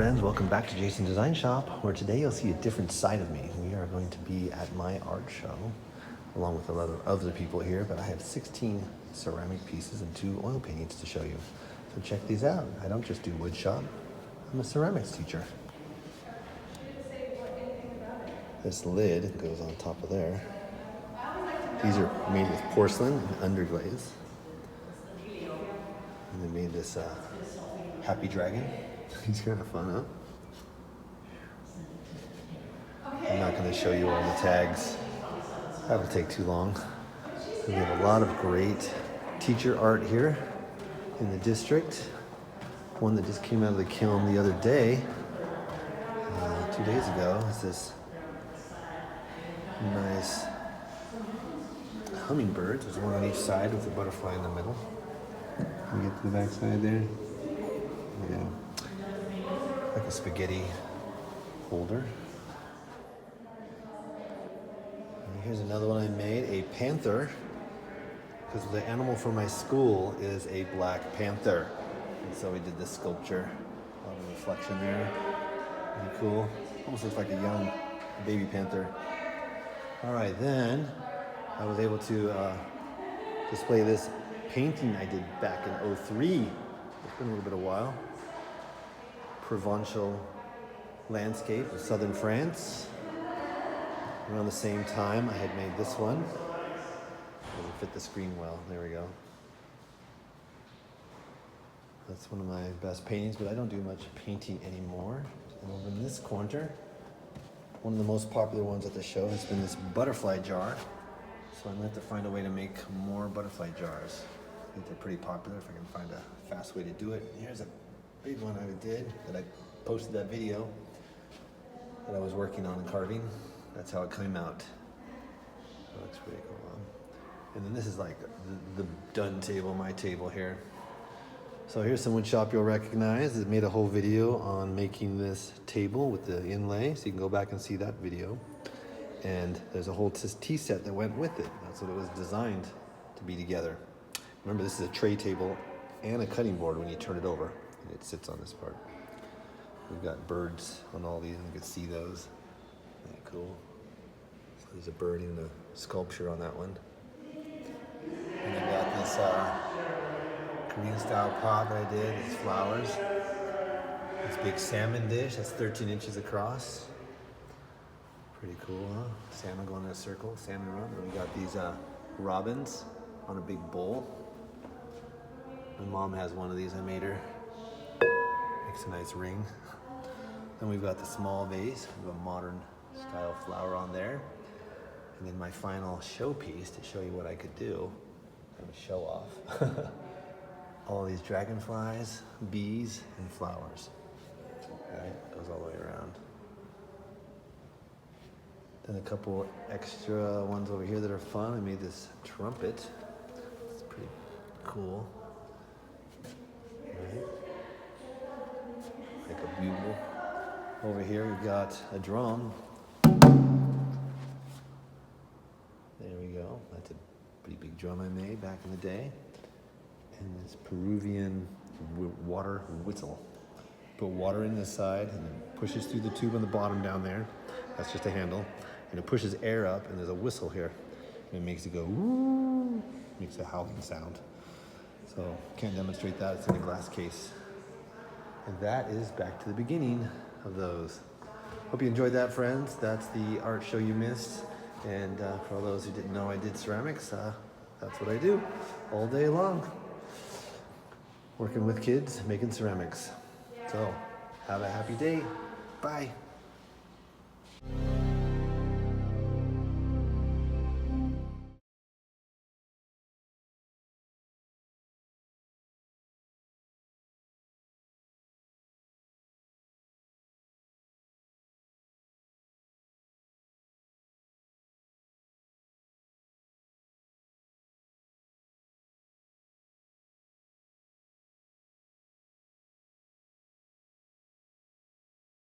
friends, welcome back to Jason's Design Shop, where today you'll see a different side of me. We are going to be at my art show, along with a lot of other people here, but I have 16 ceramic pieces and 2 oil paintings to show you. So check these out. I don't just do wood shop, I'm a ceramics teacher. This lid goes on top of there. These are made with porcelain and underglaze. And they made this happy dragon. He's kind of fun, huh? I'm not going to show you all the tags. That would take too long. We have a lot of great teacher art here in the district. One that just came out of the kiln the other day, 2 days ago, is this nice hummingbird. There's one on each side with a butterfly in the middle. Can you get to the back side there? Yeah. Like a spaghetti holder. And here's another one I made, a panther, because the animal for my school is a black panther. And so we did this sculpture. A lot of reflection there. Pretty cool. Almost looks like a young baby panther. All right, then I was able to display this painting I did back in '03. It's been a little bit of a while. Provençal landscape of southern France. Around the same time, I had made this one. Doesn't fit the screen well. There we go. That's one of my best paintings, but I don't do much painting anymore. And over in this corner, one of the most popular ones at the show has been this butterfly jar. So I'm going to have to find a way to make more butterfly jars. I think they're pretty popular if I can find a fast way to do it. Here's a big one I did that I posted that video that I was working on carving. That's how it came out. That looks pretty cool. And then this is like the done table, my table here. So here's some wood shop you'll recognize. It made a whole video on making this table with the inlay, so you can go back and see that video. And there's a whole tea set that went with it. That's what it was designed to be together. Remember, this is a tray table and a cutting board when you turn it over. And it sits on this part. We've got birds on all these, and you can see those. Isn't that cool? So there's a bird in the sculpture on that one. And I got this Korean style pot that I did. It's flowers. This big salmon dish that's 13 inches across. Pretty cool, huh? Salmon going in a circle, salmon run. And we got these robins on a big bowl. My mom has one of these, I made her. Makes a nice ring. Then we've got the small vase with a modern style flower on there. And then my final showpiece to show you what I could do. I'm gonna show off. All these dragonflies, bees, and flowers. Right, goes all the way around. Then a couple extra ones over here that are fun. I made this trumpet. It's pretty cool. Right. Like a bugle. Over here we've got a drum. There we go. That's a pretty big drum I made back in the day. And this Peruvian water whistle. Put water in this side and then pushes through the tube on the bottom down there. That's just a handle. And it pushes air up and there's a whistle here. And it makes it go woo, makes a howling sound. So can't demonstrate that, it's in a glass case. And that is back to the beginning of those. Hope you enjoyed that, friends. That's the art show you missed. And for all those who didn't know I did ceramics, that's what I do all day long. Working with kids, making ceramics. So have a happy day. Bye.